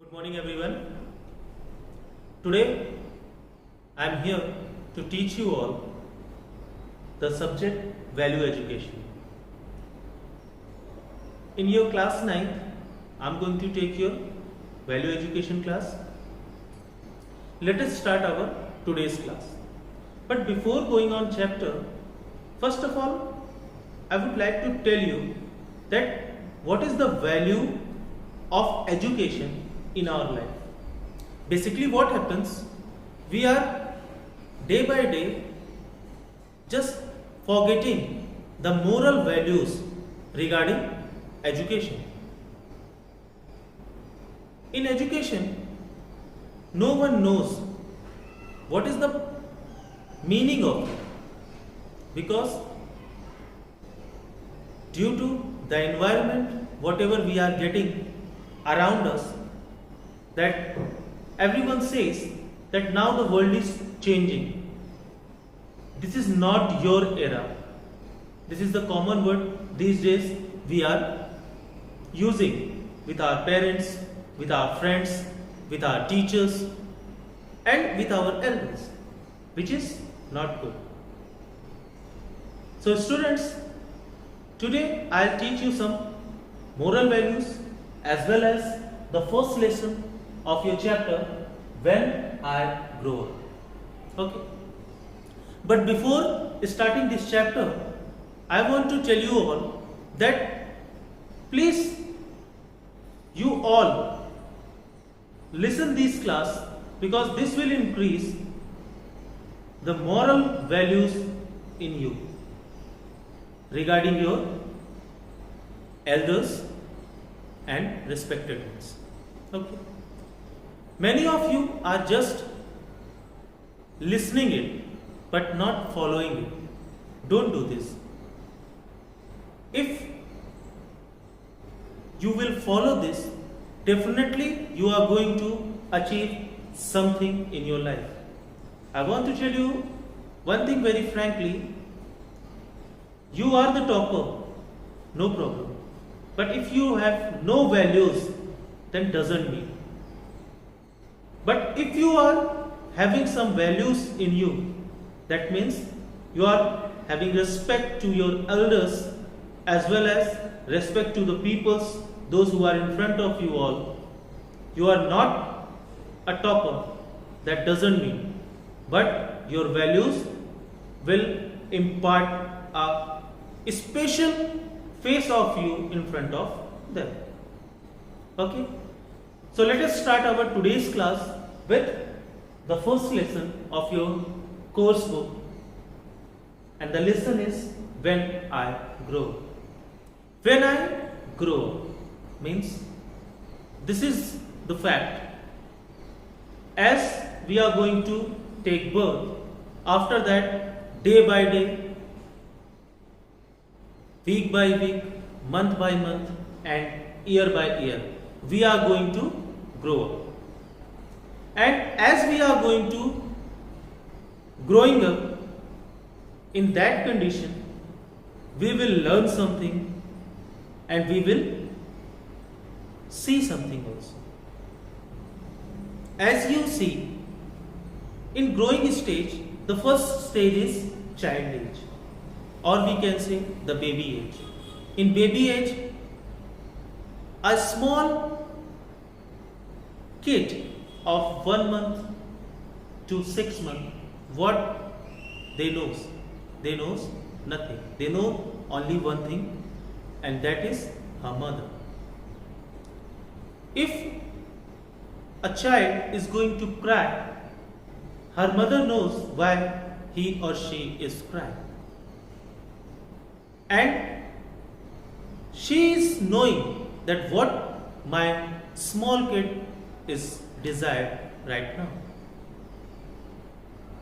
Good morning, everyone. Today I am here to teach you all the subject value education. In your class 9th, I am going to take your value education class. Let us start our today's class. But before going on chapter, first of all, I would like to tell you that what is the value of education in our life. Basically what happens, we are day by day just forgetting the moral values regarding education. In education, no one knows what is the meaning of it, because due to the environment, whatever we are getting around us, that everyone says that now the world is changing. This is not your era. This is the common word these days we are using with our parents, with our friends, with our teachers, and with our elders, which is not good. So students, today I'll teach you some moral values as well as the first lesson of your chapter, When I Grow Up. Okay. But before starting this chapter, I want to tell you all that please you all listen this class, because this will increase the moral values in you regarding your elders and respected ones. Okay. Many of you are just listening it but not following it. Don't do this. If you will follow this, definitely you are going to achieve something in your life. I want to tell you one thing very frankly. You are the topper, no problem. But if you have no values, then doesn't mean. But if you are having some values in you, that means you are having respect to your elders as well as respect to the peoples, those who are in front of you all. You are not a topper, that doesn't mean. But your values will impart a special face of you in front of them. Okay? So let us start our today's class with the first lesson of your course book, and the lesson is When I Grow. When I grow means this is the fact. As we are going to take birth, after that day by day, week by week, month by month, and year by year, we are going to grow up. And as we are going to growing up, in that condition, we will learn something and we will see something also. As you see, in growing stage, the first stage is child age, or we can say the baby age. In baby age, a small kid of 1 month to 6 months, what they knows? They knows nothing. They know only one thing, and that is her mother. If a child is going to cry, her mother knows why he or she is crying. And she is knowing that what my small kid is desired right now.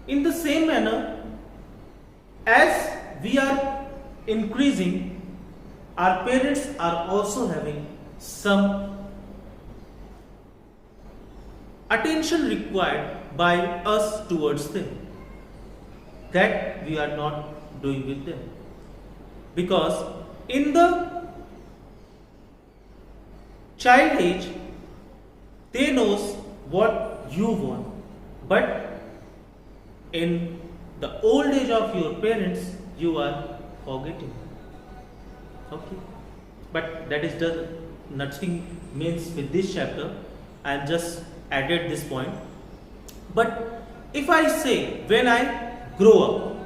In the same manner, as we are increasing, our parents are also having some attention required by us towards them that we are not doing with them. Because in the child age, They knows what you want. But in the old age of your parents, you are forgetting. Okay. But that is the nothing means with this chapter. I am just added this point. But if I say when I grow up,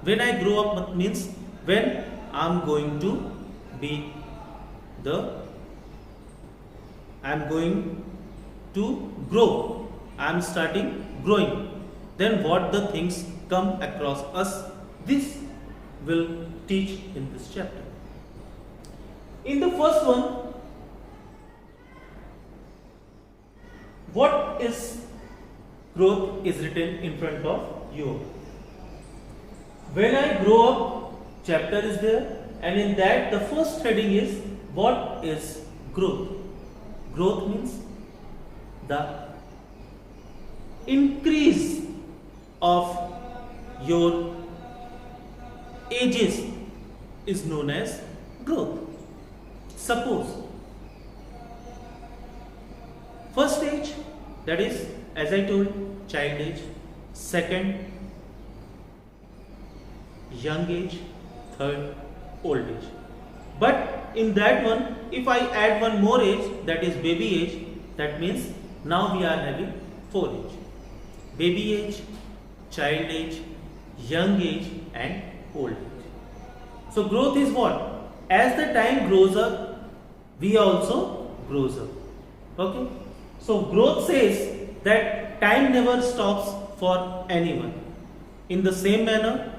when I grow up means when I am going to be I am going to grow. I am starting growing. Then what the things come across us, this will teach in this chapter. In the first one, what is growth is written in front of you. When I grow up chapter is there, and in that the first heading is what is growth. Growth means the increase of your ages is known as growth. Suppose first age, that is as I told, child age. Second, young age. Third, old age. But in that one, if I add one more age, that is baby age, that means now we are having 4 age. Baby age, child age, young age and old age. So growth is what? As the time grows up, we also grows up. Okay? So growth says that time never stops for anyone. In the same manner,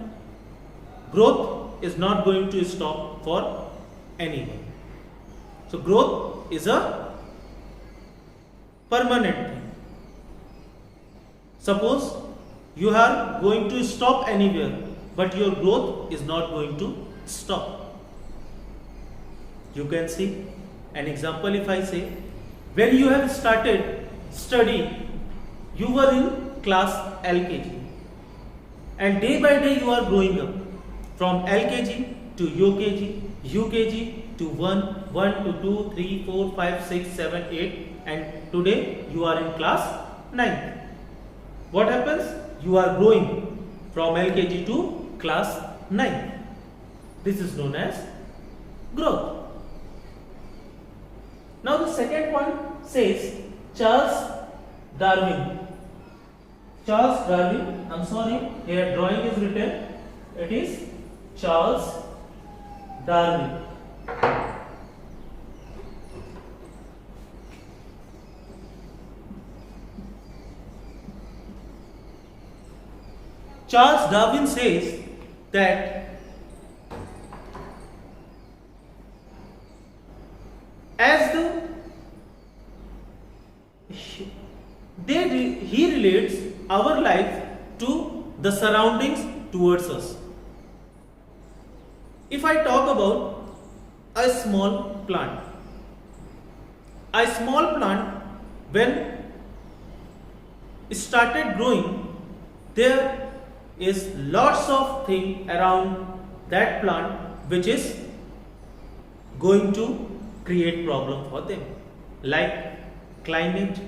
growth is not going to stop for anyone. So growth is a permanent thing. Suppose you are going to stop anywhere, but your growth is not going to stop. You can see an example if I say, when you have started study, you were in class LKG, and day by day you are growing up from LKG to UKG to 1 to 2, 3, 4, 5, 6, 7, 8, and today you are in class 9. What happens? You are growing from LKG to class 9. This is known as growth. Now the second point says Charles Darwin. Charles Darwin, I'm sorry, here drawing is written, it is Charles Darwin. Charles Darwin says that he relates our life to the surroundings towards us. If I talk about a small plant when it started growing, there is lots of thing around that plant which is going to create problem for them, like climate.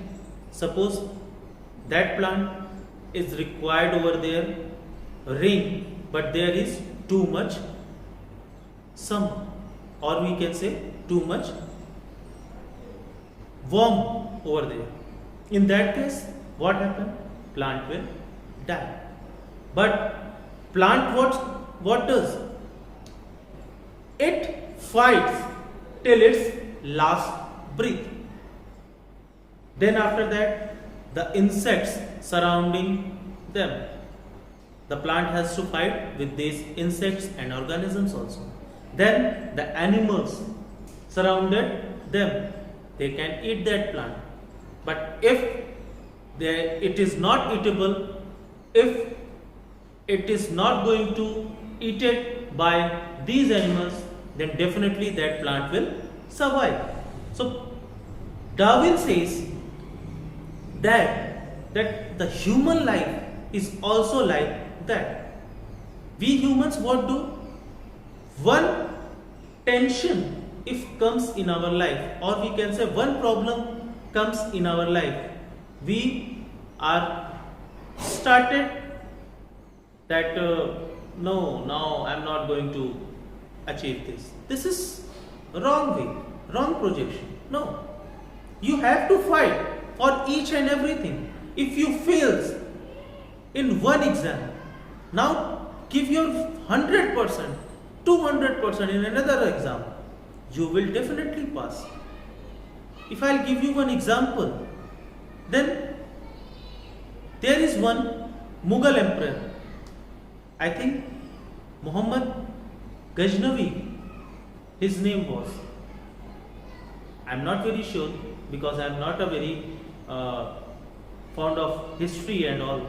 Suppose that plant is required over there rain, but there is too much summer, or we can say too much warm over there. In that case, what happens? Plant will die. But plant what does? It fights till its last breath. Then after that, the insects surrounding them. The plant has to fight with these insects and organisms also. Then the animals surrounded them. They can eat that plant. But if it is not eatable, if it is not going to eat it by these animals, then definitely that plant will survive. So Darwin says that the human life is also like that. We humans what do? One tension if comes in our life, or we can say one problem comes in our life, we are started that no, now I'm not going to achieve this. This is wrong way, wrong projection. No, you have to fight for each and everything. If you fail in one exam, now give your 100%, 200% in another exam. You will definitely pass. If I'll give you one example, then there is one Mughal emperor. I think Muhammad Ghaznavi, his name was. I'm not very sure because I'm not a very fond of history and all.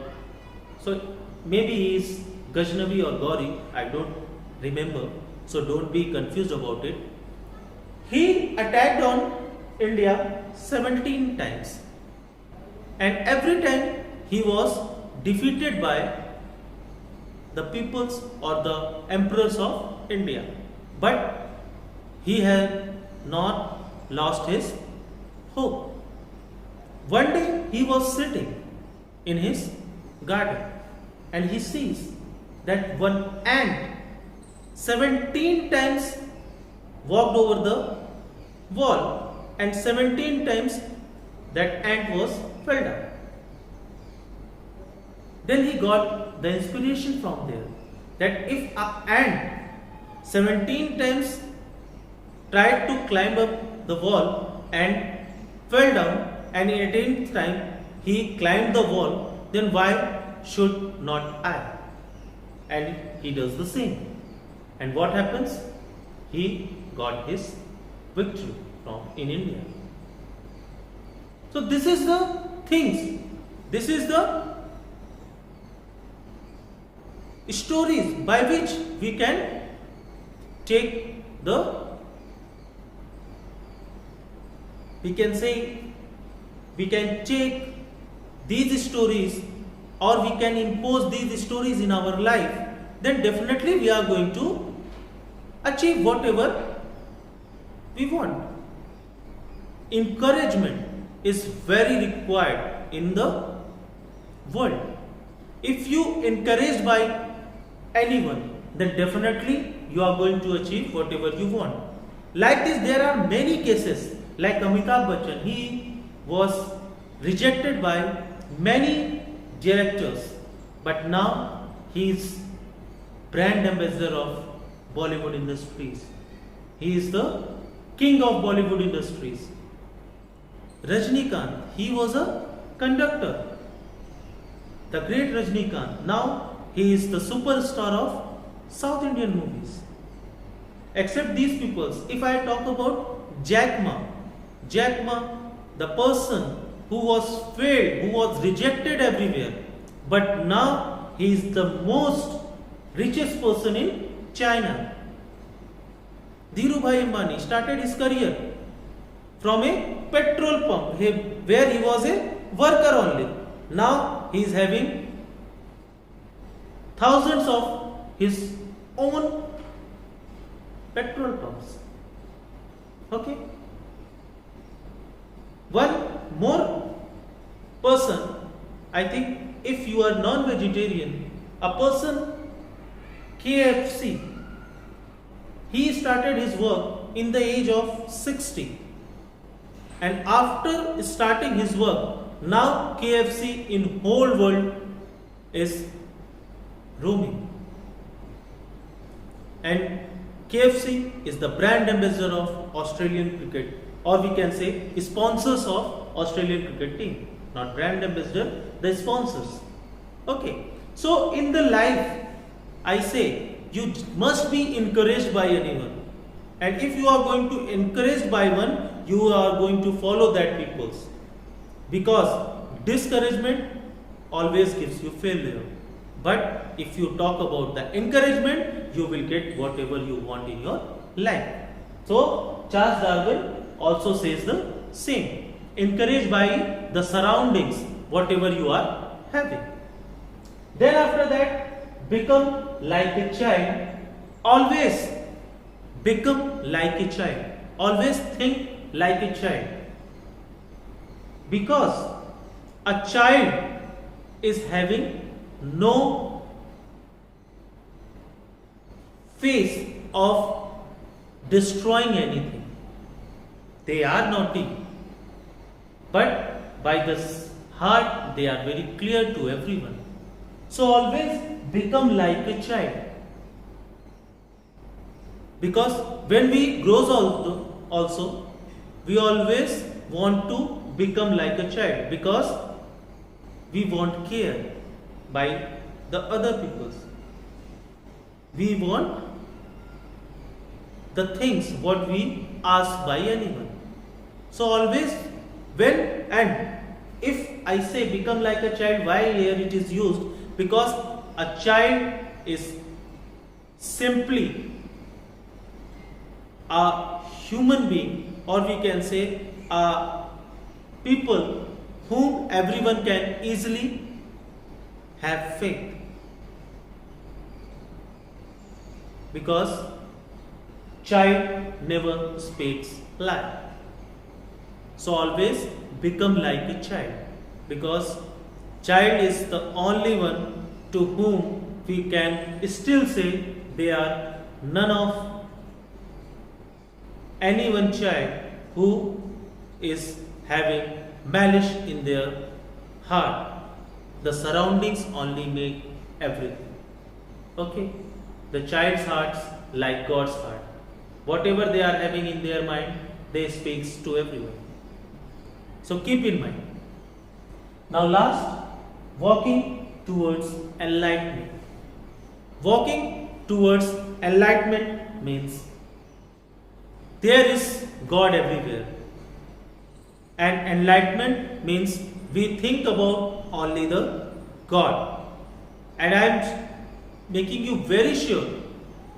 So maybe he is Ghaznavi or Gauri, I don't remember. So don't be confused about it. He attacked on India 17 times. And every time he was defeated by the peoples or the emperors of India. But he had not lost his hope. One day he was sitting in his garden and he sees that one ant 17 times walked over the wall and 17 times that ant was fell down. Then he got the inspiration from there that if an ant 17 times tried to climb up the wall and fell down and in 18th time he climbed the wall, then why should not I? And he does the same. And what happens? He got his victory from in India. So this is the things. This is the stories by which we can take the, we can say, we can take these stories or we can impose these stories in our life, then definitely we are going to achieve whatever we want. Encouragement is very required in the world. If you encouraged by anyone, then definitely you are going to achieve whatever you want. Like this, there are many cases like Amitabh Bachchan. He was rejected by many directors, but now he is brand ambassador of Bollywood industries. He is the king of Bollywood industries. Rajnikant, he was a conductor. The great Rajnikant. Now he is the superstar of South Indian movies. Except these peoples, if I talk about Jack Ma, the person who was failed, who was rejected everywhere, but now he is the most richest person in China. Dhirubhai Ambani started his career from a petrol pump where he was a worker only. Now he is having thousands of his own petrol pumps. Okay. One more person, I think if you are non-vegetarian, a person KFC, he started his work in the age of 60. And after starting his work, now KFC in whole world is roaming. And KFC is the brand ambassador of Australian cricket, or we can say sponsors of Australian cricket team. Not brand ambassador, the sponsors. Okay. So in the life, I say you must be encouraged by anyone. And if you are going to encourage by one, you are going to follow that people's. Because discouragement always gives you failure. But if you talk about the encouragement, you will get whatever you want in your life. So Charles Darwin also says the same. Encouraged by the surroundings, whatever you are having. Then after that, become like a child. Always become like a child. Always think like a child. Because a child is having no face of destroying anything. They are naughty, but by the heart they are very clear to everyone. So always become like a child. Because when we grow also, we always want to become like a child, because we want care by the other peoples. We want the things what we ask by anyone. So always when and if I say become like a child, why here it is used? Because a child is simply a human being, or we can say a people whom everyone can easily have faith. Because child never speaks lie. So always become like a child, because child is the only one to whom we can still say they are none of any one child who is having malice in their heart. The surroundings only make everything. Okay? The child's hearts like God's heart. Whatever they are having in their mind, they speaks to everyone. So keep in mind. Now last, walking towards enlightenment. Walking towards enlightenment means there is God everywhere. And enlightenment means we think about only the God. And I am making you very sure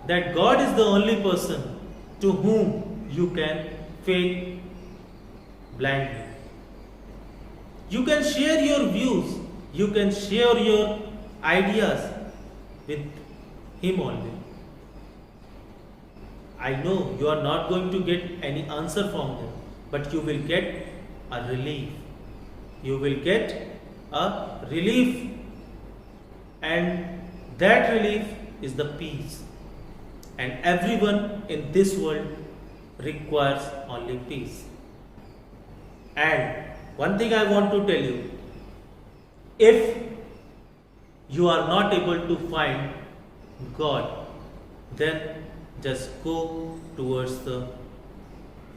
that God is the only person to whom you can faith blindly. You can share your views, you can share your ideas with Him only. I know you are not going to get any answer from Him, but you will get a relief. You will get a relief, and that relief is the peace. And everyone in this world requires only peace. And one thing I want to tell you, if you are not able to find God, then just go towards the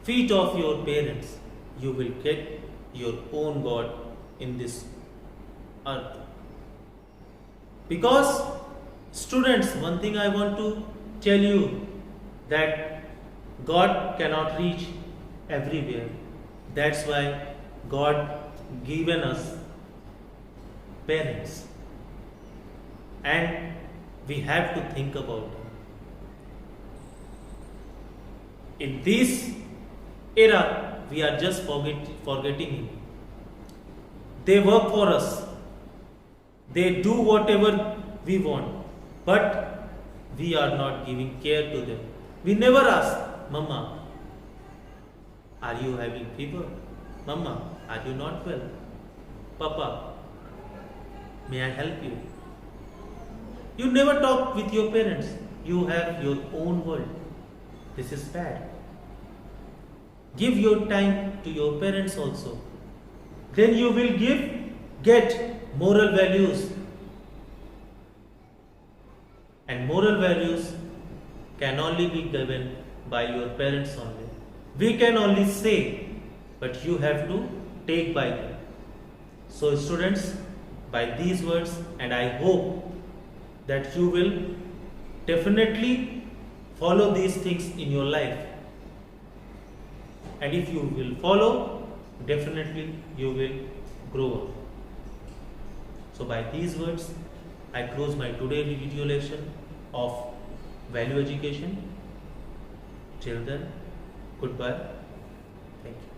feet of your parents. You will get your own God in this earth. Because students, one thing I want to tell you, that God cannot reach everywhere. That's why God given us parents, and we have to think about it. In this era, we are just forgetting Him. They work for us. They do whatever we want, but we are not giving care to them. We never ask, Mama, are you having fever? Mama, are you not well? Papa, may I help you? You never talk with your parents. You have your own world. This is bad. Give your time to your parents also. Then you will get moral values. And moral values can only be given by your parents only. We can only say, but you have to take by them. So students, by these words, and I hope that you will definitely follow these things in your life. And if you will follow, definitely you will grow up. So by these words, I close my today's video lesson of value education. Till then, goodbye. Thank you.